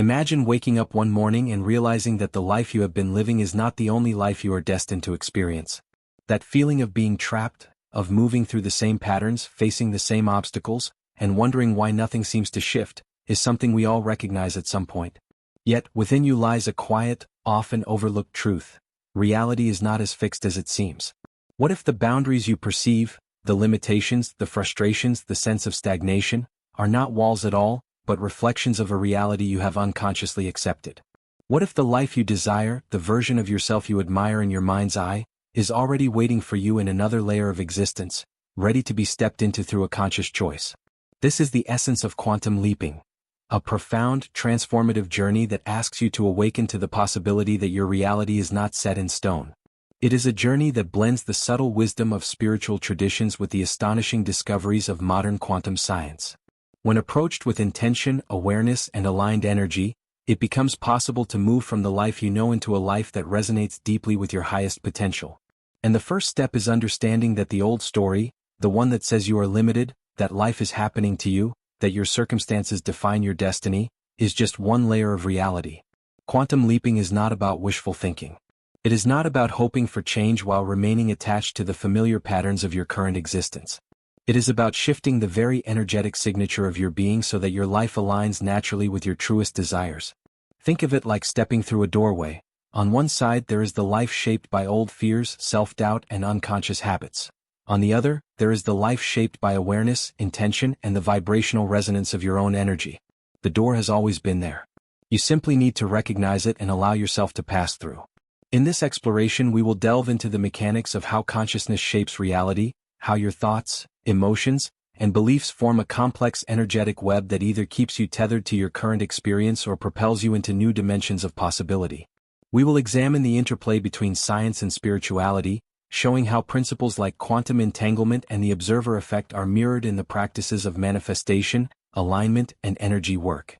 Imagine waking up one morning and realizing that the life you have been living is not the only life you are destined to experience. That feeling of being trapped, of moving through the same patterns, facing the same obstacles, and wondering why nothing seems to shift, is something we all recognize at some point. Yet, within you lies a quiet, often overlooked truth. Reality is not as fixed as it seems. What if the boundaries you perceive, the limitations, the frustrations, the sense of stagnation, are not walls at all, but reflections of a reality you have unconsciously accepted? What if the life you desire, the version of yourself you admire in your mind's eye, is already waiting for you in another layer of existence, ready to be stepped into through a conscious choice? This is the essence of quantum leaping. A profound, transformative journey that asks you to awaken to the possibility that your reality is not set in stone. It is a journey that blends the subtle wisdom of spiritual traditions with the astonishing discoveries of modern quantum science. When approached with intention, awareness, and aligned energy, it becomes possible to move from the life you know into a life that resonates deeply with your highest potential. And the first step is understanding that the old story, the one that says you are limited, that life is happening to you, that your circumstances define your destiny, is just one layer of reality. Quantum leaping is not about wishful thinking. It is not about hoping for change while remaining attached to the familiar patterns of your current existence. It is about shifting the very energetic signature of your being so that your life aligns naturally with your truest desires. Think of it like stepping through a doorway. On one side there is the life shaped by old fears, self-doubt, and unconscious habits. On the other, there is the life shaped by awareness, intention, and the vibrational resonance of your own energy. The door has always been there. You simply need to recognize it and allow yourself to pass through. In this exploration we will delve into the mechanics of how consciousness shapes reality, how your thoughts, emotions, and beliefs form a complex energetic web that either keeps you tethered to your current experience or propels you into new dimensions of possibility. We will examine the interplay between science and spirituality, showing how principles like quantum entanglement and the observer effect are mirrored in the practices of manifestation, alignment, and energy work.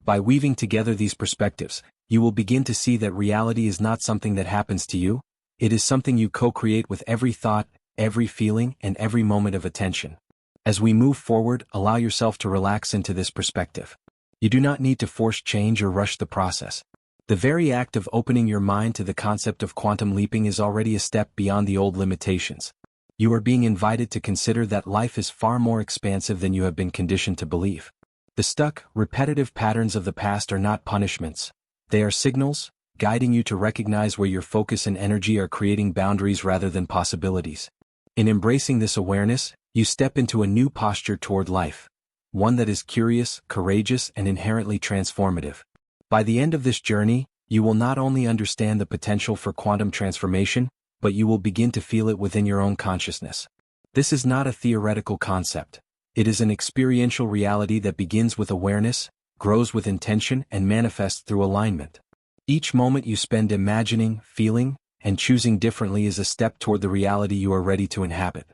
By weaving together these perspectives, you will begin to see that reality is not something that happens to you, it is something you co-create with every thought, every feeling, and every moment of attention. As we move forward, allow yourself to relax into this perspective. You do not need to force change or rush the process. The very act of opening your mind to the concept of quantum leaping is already a step beyond the old limitations. You are being invited to consider that life is far more expansive than you have been conditioned to believe. The stuck, repetitive patterns of the past are not punishments. They are signals, guiding you to recognize where your focus and energy are creating boundaries rather than possibilities. In embracing this awareness, you step into a new posture toward life, one that is curious, courageous, and inherently transformative. By the end of this journey, you will not only understand the potential for quantum transformation, but you will begin to feel it within your own consciousness. This is not a theoretical concept. It is an experiential reality that begins with awareness, grows with intention, and manifests through alignment. Each moment you spend imagining, feeling, and choosing differently is a step toward the reality you are ready to inhabit.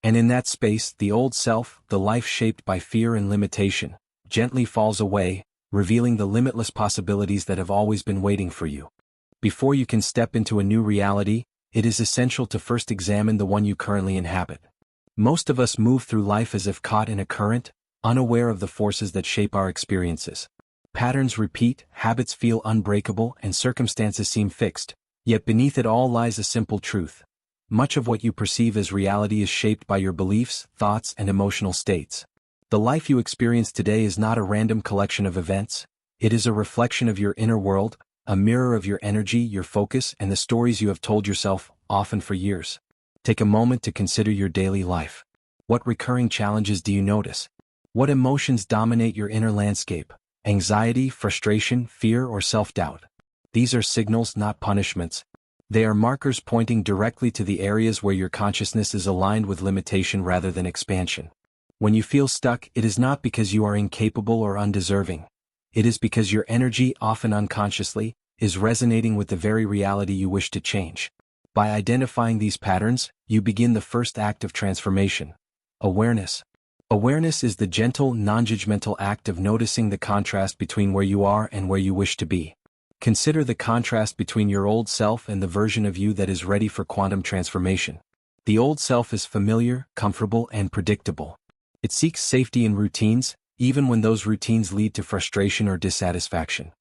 And in that space, the old self, the life shaped by fear and limitation, gently falls away, revealing the limitless possibilities that have always been waiting for you. Before you can step into a new reality, it is essential to first examine the one you currently inhabit. Most of us move through life as if caught in a current, unaware of the forces that shape our experiences. Patterns repeat, habits feel unbreakable, and circumstances seem fixed, yet beneath it all lies a simple truth. Much of what you perceive as reality is shaped by your beliefs, thoughts, and emotional states. The life you experience today is not a random collection of events. It is a reflection of your inner world, a mirror of your energy, your focus, and the stories you have told yourself, often for years. Take a moment to consider your daily life. What recurring challenges do you notice? What emotions dominate your inner landscape? Anxiety, frustration, fear, or self-doubt? These are signals, not punishments. They are markers pointing directly to the areas where your consciousness is aligned with limitation rather than expansion. When you feel stuck, it is not because you are incapable or undeserving. It is because your energy, often unconsciously, is resonating with the very reality you wish to change. By identifying these patterns, you begin the first act of transformation. Awareness. Awareness is the gentle, non-judgmental act of noticing the contrast between where you are and where you wish to be. Consider the contrast between your old self and the version of you that is ready for quantum transformation. The old self is familiar, comfortable, and predictable. It seeks safety in routines, even when those routines lead to frustration or dissatisfaction.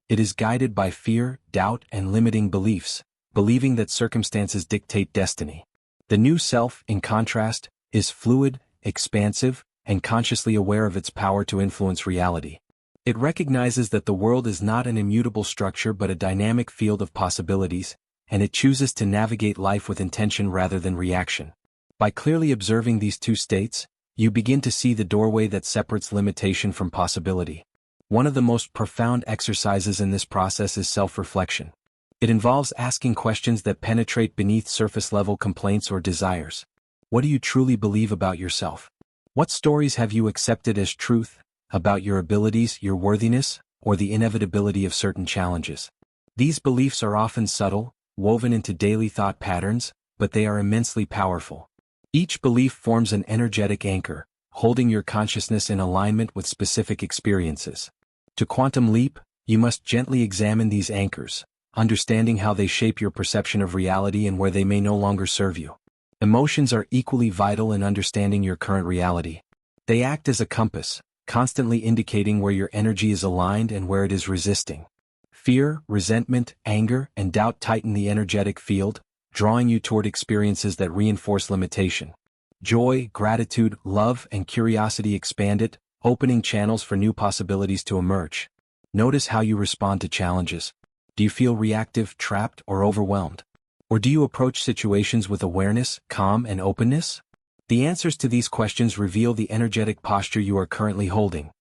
It is guided by fear, doubt, and limiting beliefs, believing that circumstances dictate destiny. The new self, in contrast, is fluid, expansive, and consciously aware of its power to influence reality. It recognizes that the world is not an immutable structure but a dynamic field of possibilities, and it chooses to navigate life with intention rather than reaction. By clearly observing these two states, you begin to see the doorway that separates limitation from possibility. One of the most profound exercises in this process is self-reflection. It involves asking questions that penetrate beneath surface-level complaints or desires. What do you truly believe about yourself? What stories have you accepted as truth, about your abilities, your worthiness, or the inevitability of certain challenges? These beliefs are often subtle, woven into daily thought patterns, but they are immensely powerful. Each belief forms an energetic anchor, holding your consciousness in alignment with specific experiences. To quantum leap, you must gently examine these anchors, understanding how they shape your perception of reality and where they may no longer serve you. Emotions are equally vital in understanding your current reality. They act as a compass, constantly indicating where your energy is aligned and where it is resisting. Fear, resentment, anger, and doubt tighten the energetic field, drawing you toward experiences that reinforce limitation. Joy, gratitude, love, and curiosity expand it, opening channels for new possibilities to emerge. Notice how you respond to challenges. Do you feel reactive, trapped, or overwhelmed? Or do you approach situations with awareness, calm, and openness? The answers to these questions reveal the energetic posture you are currently holding,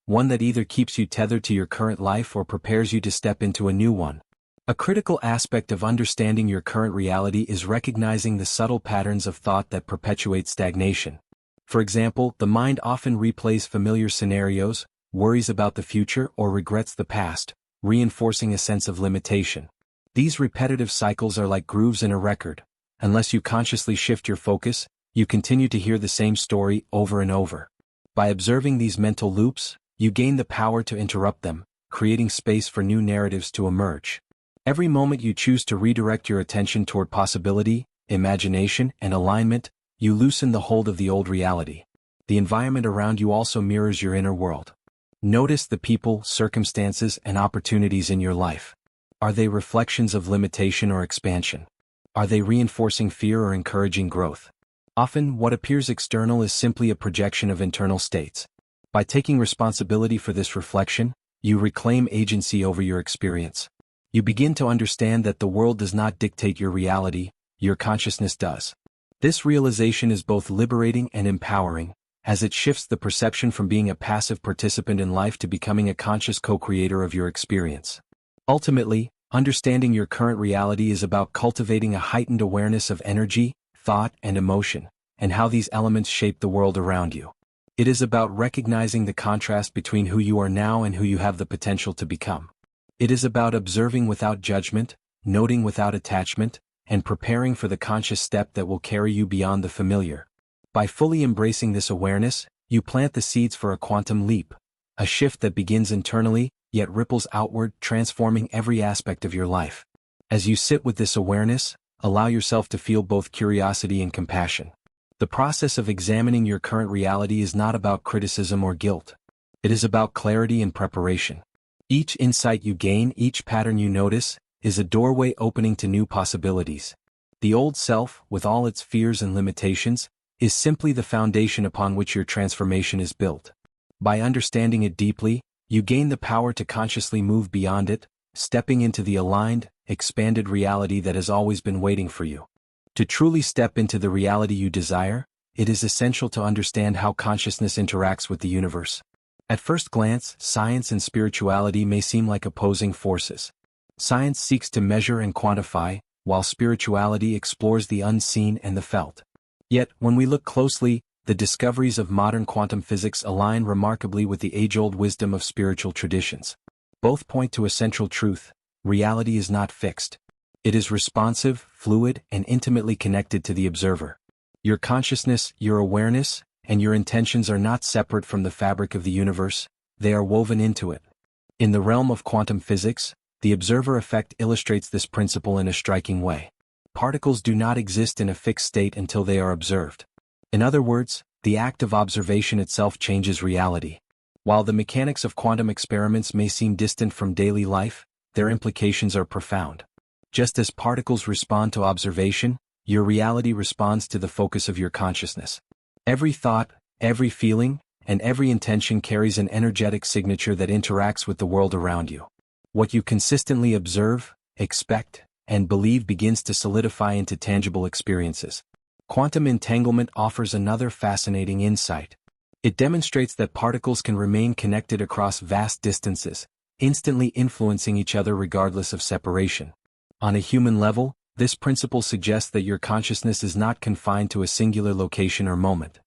one that either keeps you tethered to your current life or prepares you to step into a new one. A critical aspect of understanding your current reality is recognizing the subtle patterns of thought that perpetuate stagnation. For example, the mind often replays familiar scenarios, worries about the future, or regrets the past, reinforcing a sense of limitation. These repetitive cycles are like grooves in a record. Unless you consciously shift your focus, you continue to hear the same story over and over. By observing these mental loops, you gain the power to interrupt them, creating space for new narratives to emerge. Every moment you choose to redirect your attention toward possibility, imagination, and alignment, you loosen the hold of the old reality. The environment around you also mirrors your inner world. Notice the people, circumstances, and opportunities in your life. Are they reflections of limitation or expansion? Are they reinforcing fear or encouraging growth? Often, what appears external is simply a projection of internal states. By taking responsibility for this reflection, you reclaim agency over your experience. You begin to understand that the world does not dictate your reality, your consciousness does. This realization is both liberating and empowering, as it shifts the perception from being a passive participant in life to becoming a conscious co-creator of your experience. Ultimately, understanding your current reality is about cultivating a heightened awareness of energy, thought, and emotion, and how these elements shape the world around you. It is about recognizing the contrast between who you are now and who you have the potential to become. It is about observing without judgment, noting without attachment, and preparing for the conscious step that will carry you beyond the familiar. By fully embracing this awareness, you plant the seeds for a quantum leap, a shift that begins internally, yet ripples outward, transforming every aspect of your life. As you sit with this awareness, allow yourself to feel both curiosity and compassion. The process of examining your current reality is not about criticism or guilt. It is about clarity and preparation. Each insight you gain, each pattern you notice, is a doorway opening to new possibilities. The old self, with all its fears and limitations, is simply the foundation upon which your transformation is built. By understanding it deeply, you gain the power to consciously move beyond it, stepping into the aligned, expanded reality that has always been waiting for you. To truly step into the reality you desire, it is essential to understand how consciousness interacts with the universe. At first glance, science and spirituality may seem like opposing forces. Science seeks to measure and quantify, while spirituality explores the unseen and the felt. Yet, when we look closely, the discoveries of modern quantum physics align remarkably with the age-old wisdom of spiritual traditions. Both point to a central truth: reality is not fixed. It is responsive, fluid, and intimately connected to the observer. Your consciousness, your awareness, and your intentions are not separate from the fabric of the universe, they are woven into it. In the realm of quantum physics, the observer effect illustrates this principle in a striking way. Particles do not exist in a fixed state until they are observed. In other words, the act of observation itself changes reality. While the mechanics of quantum experiments may seem distant from daily life, their implications are profound. Just as particles respond to observation, your reality responds to the focus of your consciousness. Every thought, every feeling, and every intention carries an energetic signature that interacts with the world around you. What you consistently observe, expect, and believe begins to solidify into tangible experiences. Quantum entanglement offers another fascinating insight. It demonstrates that particles can remain connected across vast distances, instantly influencing each other regardless of separation. On a human level, this principle suggests that your consciousness is not confined to a singular location or moment.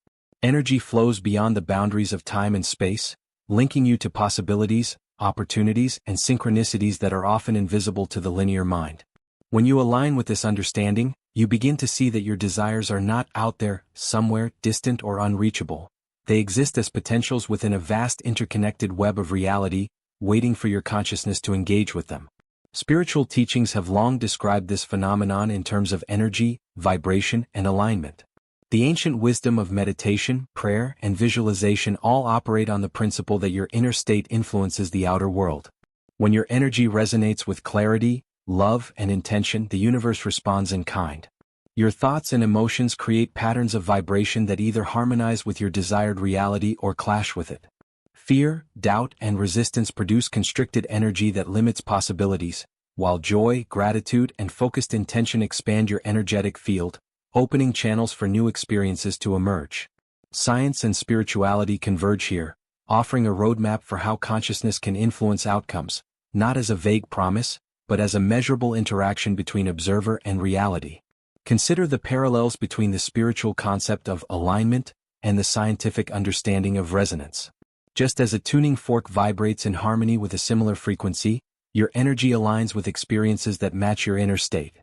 Energy flows beyond the boundaries of time and space, linking you to possibilities, opportunities, and synchronicities that are often invisible to the linear mind. When you align with this understanding, you begin to see that your desires are not out there, somewhere, distant or unreachable. They exist as potentials within a vast interconnected web of reality, waiting for your consciousness to engage with them. Spiritual teachings have long described this phenomenon in terms of energy, vibration, and alignment. The ancient wisdom of meditation, prayer, and visualization all operate on the principle that your inner state influences the outer world. When your energy resonates with clarity, love, and intention, the universe responds in kind. Your thoughts and emotions create patterns of vibration that either harmonize with your desired reality or clash with it. Fear, doubt, and resistance produce constricted energy that limits possibilities, while joy, gratitude, and focused intention expand your energetic field, opening channels for new experiences to emerge. Science and spirituality converge here, offering a roadmap for how consciousness can influence outcomes, not as a vague promise, but as a measurable interaction between observer and reality. Consider the parallels between the spiritual concept of alignment and the scientific understanding of resonance. Just as a tuning fork vibrates in harmony with a similar frequency, your energy aligns with experiences that match your inner state.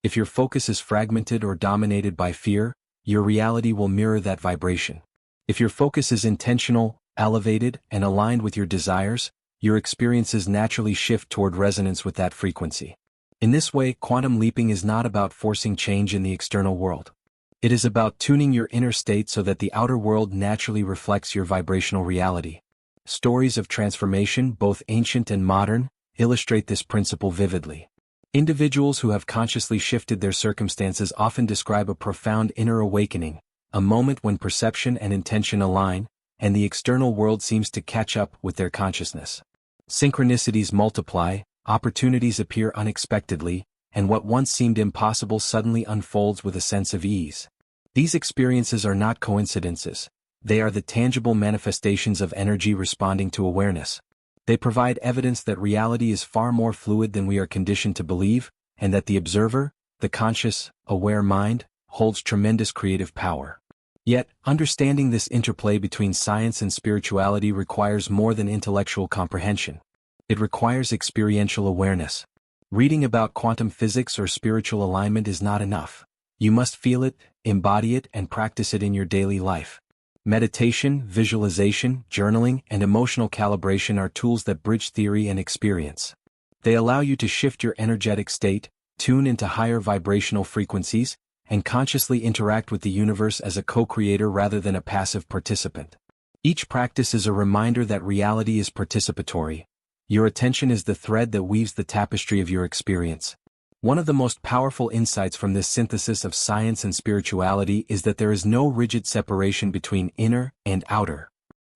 If your focus is fragmented or dominated by fear, your reality will mirror that vibration. If your focus is intentional, elevated, and aligned with your desires, your experiences naturally shift toward resonance with that frequency. In this way, quantum leaping is not about forcing change in the external world. It is about tuning your inner state so that the outer world naturally reflects your vibrational reality. Stories of transformation, both ancient and modern, illustrate this principle vividly. Individuals who have consciously shifted their circumstances often describe a profound inner awakening, a moment when perception and intention align, and the external world seems to catch up with their consciousness. Synchronicities multiply, opportunities appear unexpectedly, and what once seemed impossible suddenly unfolds with a sense of ease. These experiences are not coincidences. They are the tangible manifestations of energy responding to awareness. They provide evidence that reality is far more fluid than we are conditioned to believe, and that the observer, the conscious, aware mind, holds tremendous creative power. Yet, understanding this interplay between science and spirituality requires more than intellectual comprehension. It requires experiential awareness. Reading about quantum physics or spiritual alignment is not enough. You must feel it, embody it, and practice it in your daily life. Meditation, visualization, journaling, and emotional calibration are tools that bridge theory and experience. They allow you to shift your energetic state, tune into higher vibrational frequencies, and consciously interact with the universe as a co-creator rather than a passive participant. Each practice is a reminder that reality is participatory. Your attention is the thread that weaves the tapestry of your experience. One of the most powerful insights from this synthesis of science and spirituality is that there is no rigid separation between inner and outer.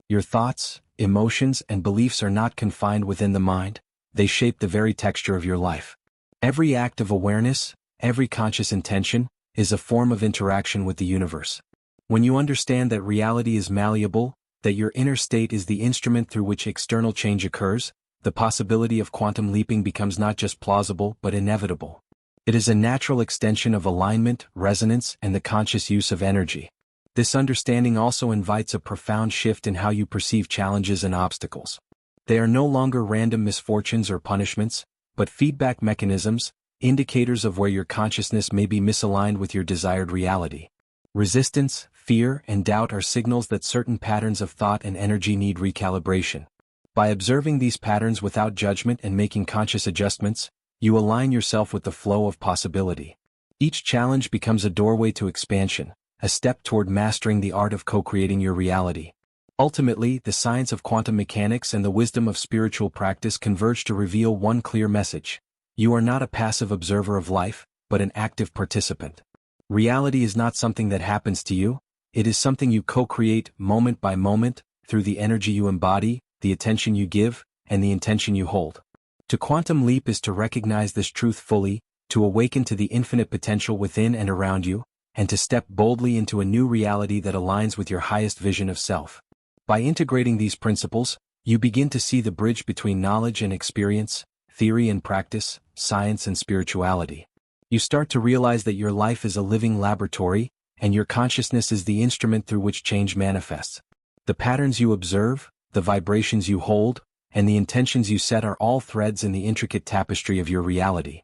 Your thoughts, emotions, and beliefs are not confined within the mind, they shape the very texture of your life. Every act of awareness, every conscious intention, is a form of interaction with the universe. When you understand that reality is malleable, that your inner state is the instrument through which external change occurs, the possibility of quantum leaping becomes not just plausible but inevitable. It is a natural extension of alignment, resonance, and the conscious use of energy. This understanding also invites a profound shift in how you perceive challenges and obstacles. They are no longer random misfortunes or punishments, but feedback mechanisms, indicators of where your consciousness may be misaligned with your desired reality. Resistance, fear, and doubt are signals that certain patterns of thought and energy need recalibration. By observing these patterns without judgment and making conscious adjustments, you align yourself with the flow of possibility. Each challenge becomes a doorway to expansion, a step toward mastering the art of co-creating your reality. Ultimately, the science of quantum mechanics and the wisdom of spiritual practice converge to reveal one clear message. You are not a passive observer of life, but an active participant. Reality is not something that happens to you, it is something you co-create moment by moment, through the energy you embody, the attention you give, and the intention you hold. To quantum leap is to recognize this truth fully, to awaken to the infinite potential within and around you, and to step boldly into a new reality that aligns with your highest vision of self. By integrating these principles, you begin to see the bridge between knowledge and experience, theory and practice, science and spirituality. You start to realize that your life is a living laboratory, and your consciousness is the instrument through which change manifests. The patterns you observe, the vibrations you hold, and the intentions you set are all threads in the intricate tapestry of your reality.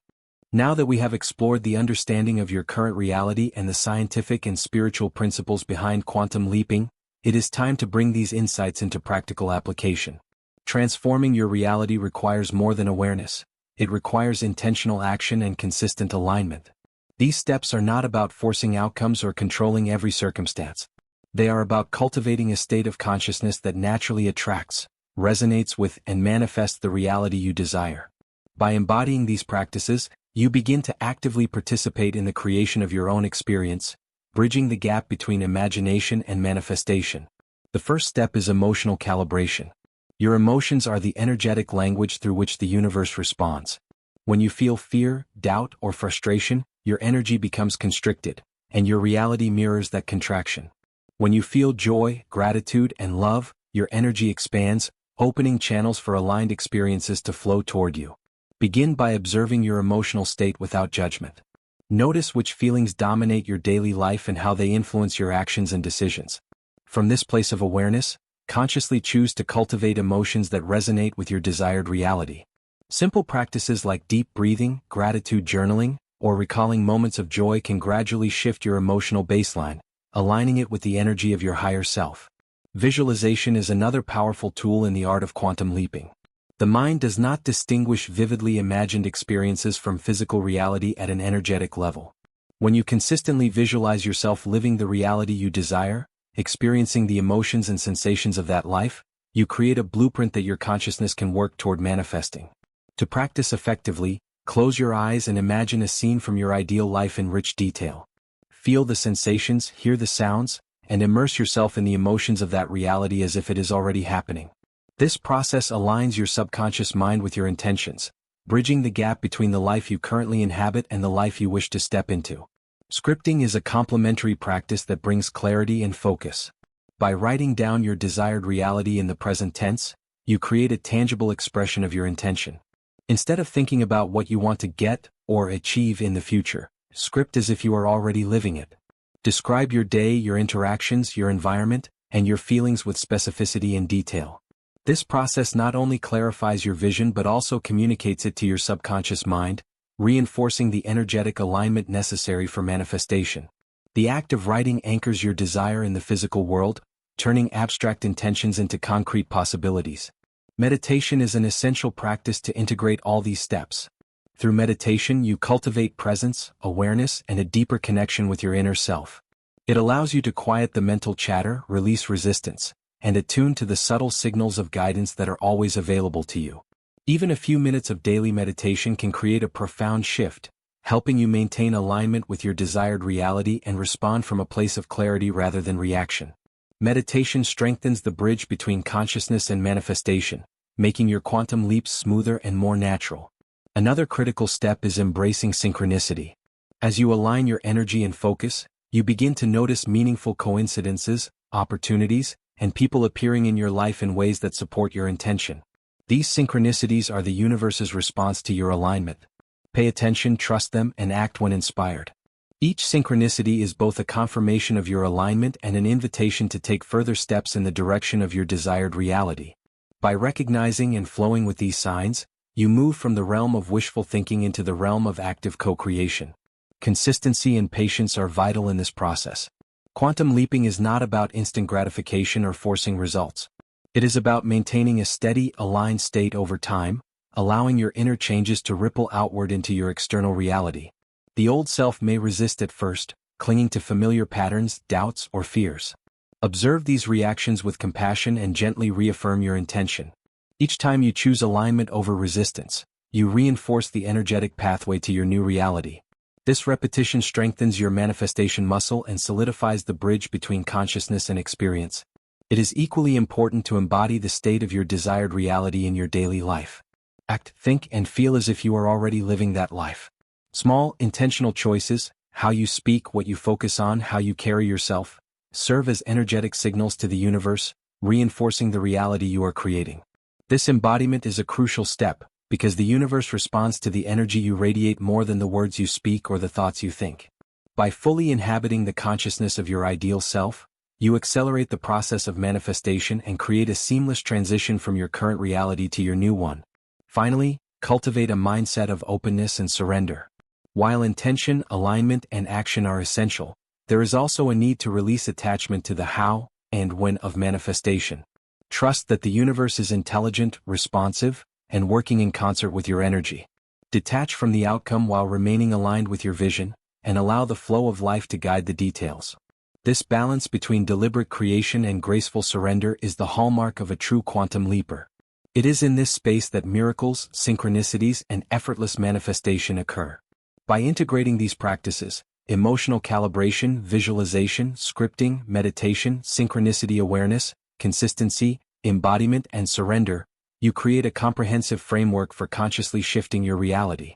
Now that we have explored the understanding of your current reality and the scientific and spiritual principles behind quantum leaping, it is time to bring these insights into practical application. Transforming your reality requires more than awareness. It requires intentional action and consistent alignment. These steps are not about forcing outcomes or controlling every circumstance. They are about cultivating a state of consciousness that naturally attracts, resonates with, and manifests the reality you desire. By embodying these practices, you begin to actively participate in the creation of your own experience, bridging the gap between imagination and manifestation. The first step is emotional calibration. Your emotions are the energetic language through which the universe responds. When you feel fear, doubt, or frustration, your energy becomes constricted, and your reality mirrors that contraction. When you feel joy, gratitude, and love, your energy expands, opening channels for aligned experiences to flow toward you. Begin by observing your emotional state without judgment. Notice which feelings dominate your daily life and how they influence your actions and decisions. From this place of awareness, consciously choose to cultivate emotions that resonate with your desired reality. Simple practices like deep breathing, gratitude journaling, or recalling moments of joy can gradually shift your emotional baseline, aligning it with the energy of your higher self. Visualization is another powerful tool in the art of quantum leaping. The mind does not distinguish vividly imagined experiences from physical reality at an energetic level. When you consistently visualize yourself living the reality you desire, experiencing the emotions and sensations of that life, you create a blueprint that your consciousness can work toward manifesting. To practice effectively, close your eyes and imagine a scene from your ideal life in rich detail. Feel the sensations, hear the sounds, and immerse yourself in the emotions of that reality as if it is already happening. This process aligns your subconscious mind with your intentions, bridging the gap between the life you currently inhabit and the life you wish to step into. Scripting is a complementary practice that brings clarity and focus. By writing down your desired reality in the present tense, you create a tangible expression of your intention. Instead of thinking about what you want to get or achieve in the future, script as if you are already living it. Describe your day, your interactions, your environment, and your feelings with specificity and detail. This process not only clarifies your vision but also communicates it to your subconscious mind, reinforcing the energetic alignment necessary for manifestation. The act of writing anchors your desire in the physical world, turning abstract intentions into concrete possibilities. Meditation is an essential practice to integrate all these steps. Through meditation, you cultivate presence, awareness, and a deeper connection with your inner self. It allows you to quiet the mental chatter, release resistance, and attune to the subtle signals of guidance that are always available to you. Even a few minutes of daily meditation can create a profound shift, helping you maintain alignment with your desired reality and respond from a place of clarity rather than reaction. Meditation strengthens the bridge between consciousness and manifestation, making your quantum leaps smoother and more natural. Another critical step is embracing synchronicity. As you align your energy and focus, you begin to notice meaningful coincidences, opportunities, and people appearing in your life in ways that support your intention. These synchronicities are the universe's response to your alignment. Pay attention, trust them, and act when inspired. Each synchronicity is both a confirmation of your alignment and an invitation to take further steps in the direction of your desired reality. By recognizing and flowing with these signs, you move from the realm of wishful thinking into the realm of active co-creation. Consistency and patience are vital in this process. Quantum leaping is not about instant gratification or forcing results. It is about maintaining a steady, aligned state over time, allowing your inner changes to ripple outward into your external reality. The old self may resist at first, clinging to familiar patterns, doubts, or fears. Observe these reactions with compassion and gently reaffirm your intention. Each time you choose alignment over resistance, you reinforce the energetic pathway to your new reality. This repetition strengthens your manifestation muscle and solidifies the bridge between consciousness and experience. It is equally important to embody the state of your desired reality in your daily life. Act, think, and feel as if you are already living that life. Small, intentional choices, how you speak, what you focus on, how you carry yourself, serve as energetic signals to the universe, reinforcing the reality you are creating. This embodiment is a crucial step, because the universe responds to the energy you radiate more than the words you speak or the thoughts you think. By fully inhabiting the consciousness of your ideal self, you accelerate the process of manifestation and create a seamless transition from your current reality to your new one. Finally, cultivate a mindset of openness and surrender. While intention, alignment, and action are essential, there is also a need to release attachment to the how and when of manifestation. Trust that the universe is intelligent, responsive, and working in concert with your energy. Detach from the outcome while remaining aligned with your vision, and allow the flow of life to guide the details. This balance between deliberate creation and graceful surrender is the hallmark of a true quantum leaper. It is in this space that miracles, synchronicities, and effortless manifestation occur. By integrating these practices, emotional calibration, visualization, scripting, meditation, synchronicity awareness, consistency, embodiment, and surrender, you create a comprehensive framework for consciously shifting your reality.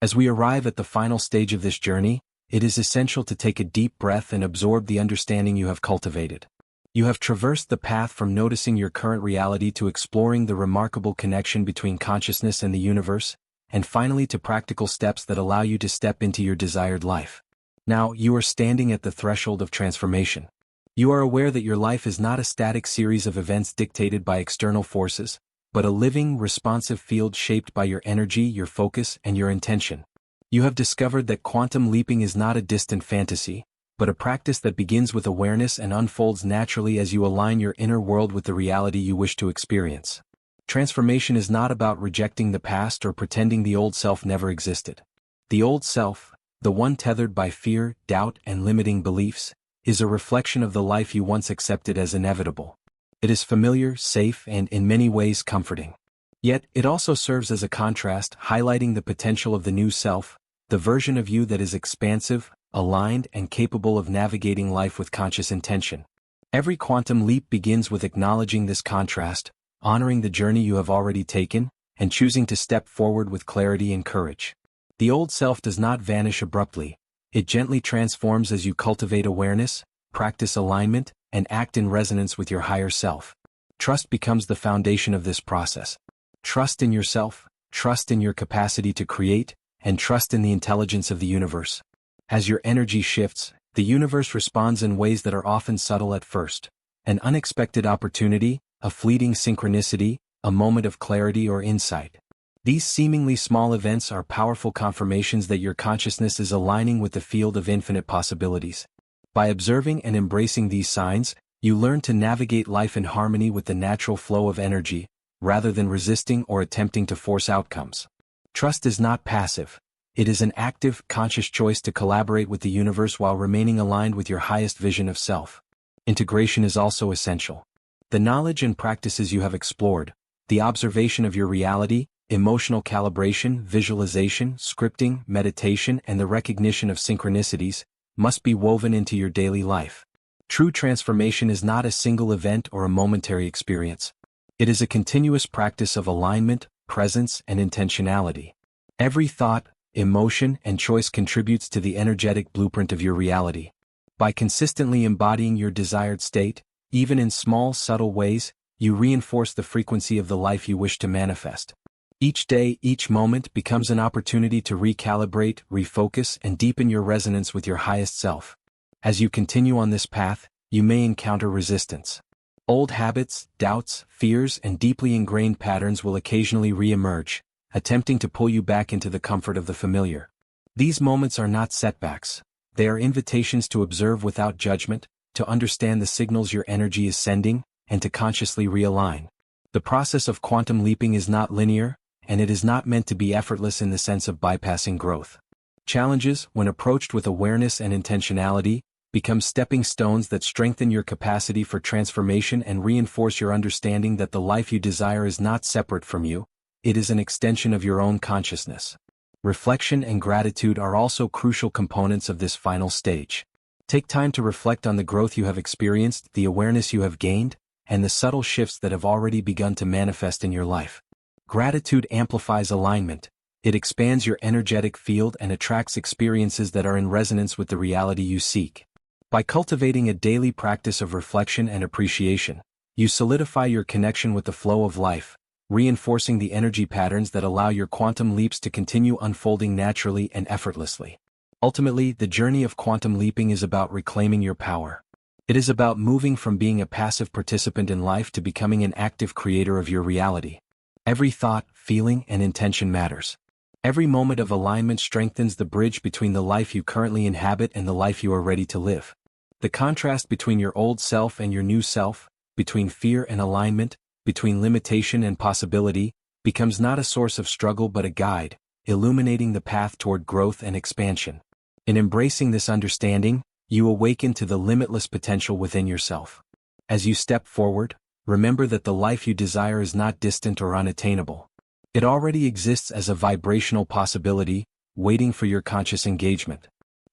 As we arrive at the final stage of this journey, it is essential to take a deep breath and absorb the understanding you have cultivated. You have traversed the path from noticing your current reality to exploring the remarkable connection between consciousness and the universe, and finally to practical steps that allow you to step into your desired life. Now, you are standing at the threshold of transformation. You are aware that your life is not a static series of events dictated by external forces, but a living, responsive field shaped by your energy, your focus, and your intention. You have discovered that quantum leaping is not a distant fantasy, but a practice that begins with awareness and unfolds naturally as you align your inner world with the reality you wish to experience. Transformation is not about rejecting the past or pretending the old self never existed. The old self, the one tethered by fear, doubt, and limiting beliefs, is a reflection of the life you once accepted as inevitable. It is familiar, safe, and in many ways comforting. Yet, it also serves as a contrast, highlighting the potential of the new self, the version of you that is expansive, aligned, and capable of navigating life with conscious intention. Every quantum leap begins with acknowledging this contrast, honoring the journey you have already taken, and choosing to step forward with clarity and courage. The old self does not vanish abruptly. It gently transforms as you cultivate awareness, practice alignment, and act in resonance with your higher self. Trust becomes the foundation of this process. Trust in yourself, trust in your capacity to create, and trust in the intelligence of the universe. As your energy shifts, the universe responds in ways that are often subtle at first. An unexpected opportunity, a fleeting synchronicity, a moment of clarity or insight. These seemingly small events are powerful confirmations that your consciousness is aligning with the field of infinite possibilities. By observing and embracing these signs, you learn to navigate life in harmony with the natural flow of energy, rather than resisting or attempting to force outcomes. Trust is not passive. It is an active, conscious choice to collaborate with the universe while remaining aligned with your highest vision of self. Integration is also essential. The knowledge and practices you have explored, the observation of your reality, emotional calibration, visualization, scripting, meditation, and the recognition of synchronicities, must be woven into your daily life. True transformation is not a single event or a momentary experience. It is a continuous practice of alignment, presence, and intentionality. Every thought, emotion, and choice contributes to the energetic blueprint of your reality. By consistently embodying your desired state, even in small, subtle ways, you reinforce the frequency of the life you wish to manifest. Each day, each moment becomes an opportunity to recalibrate, refocus, and deepen your resonance with your highest self. As you continue on this path, you may encounter resistance. Old habits, doubts, fears, and deeply ingrained patterns will occasionally re-emerge, attempting to pull you back into the comfort of the familiar. These moments are not setbacks. They are invitations to observe without judgment, to understand the signals your energy is sending, and to consciously realign. The process of quantum leaping is not linear, and it is not meant to be effortless in the sense of bypassing growth. Challenges, when approached with awareness and intentionality, become stepping stones that strengthen your capacity for transformation and reinforce your understanding that the life you desire is not separate from you, it is an extension of your own consciousness. Reflection and gratitude are also crucial components of this final stage. Take time to reflect on the growth you have experienced, the awareness you have gained, and the subtle shifts that have already begun to manifest in your life. Gratitude amplifies alignment. It expands your energetic field and attracts experiences that are in resonance with the reality you seek. By cultivating a daily practice of reflection and appreciation, you solidify your connection with the flow of life, reinforcing the energy patterns that allow your quantum leaps to continue unfolding naturally and effortlessly. Ultimately, the journey of quantum leaping is about reclaiming your power. It is about moving from being a passive participant in life to becoming an active creator of your reality. Every thought, feeling, and intention matters. Every moment of alignment strengthens the bridge between the life you currently inhabit and the life you are ready to live. The contrast between your old self and your new self, between fear and alignment, between limitation and possibility, becomes not a source of struggle but a guide, illuminating the path toward growth and expansion. In embracing this understanding, you awaken to the limitless potential within yourself. As you step forward, remember that the life you desire is not distant or unattainable. It already exists as a vibrational possibility, waiting for your conscious engagement.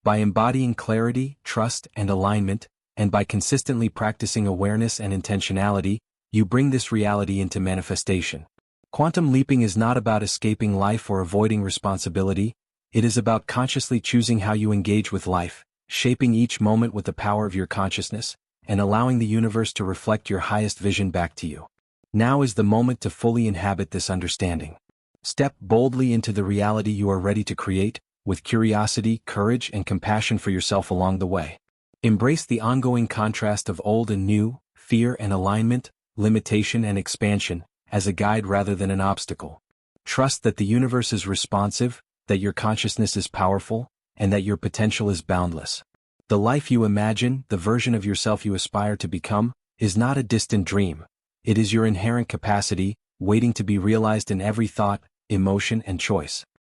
By embodying clarity, trust, and alignment, and by consistently practicing awareness and intentionality, you bring this reality into manifestation. Quantum leaping is not about escaping life or avoiding responsibility, it is about consciously choosing how you engage with life, shaping each moment with the power of your consciousness, and allowing the universe to reflect your highest vision back to you. Now is the moment to fully inhabit this understanding. Step boldly into the reality you are ready to create, with curiosity, courage, and compassion for yourself along the way. Embrace the ongoing contrast of old and new, fear and alignment, limitation and expansion, as a guide rather than an obstacle. Trust that the universe is responsive, that your consciousness is powerful, and that your potential is boundless. The life you imagine, the version of yourself you aspire to become, is not a distant dream. It is your inherent capacity, waiting to be realized in every thought, emotion, and choice.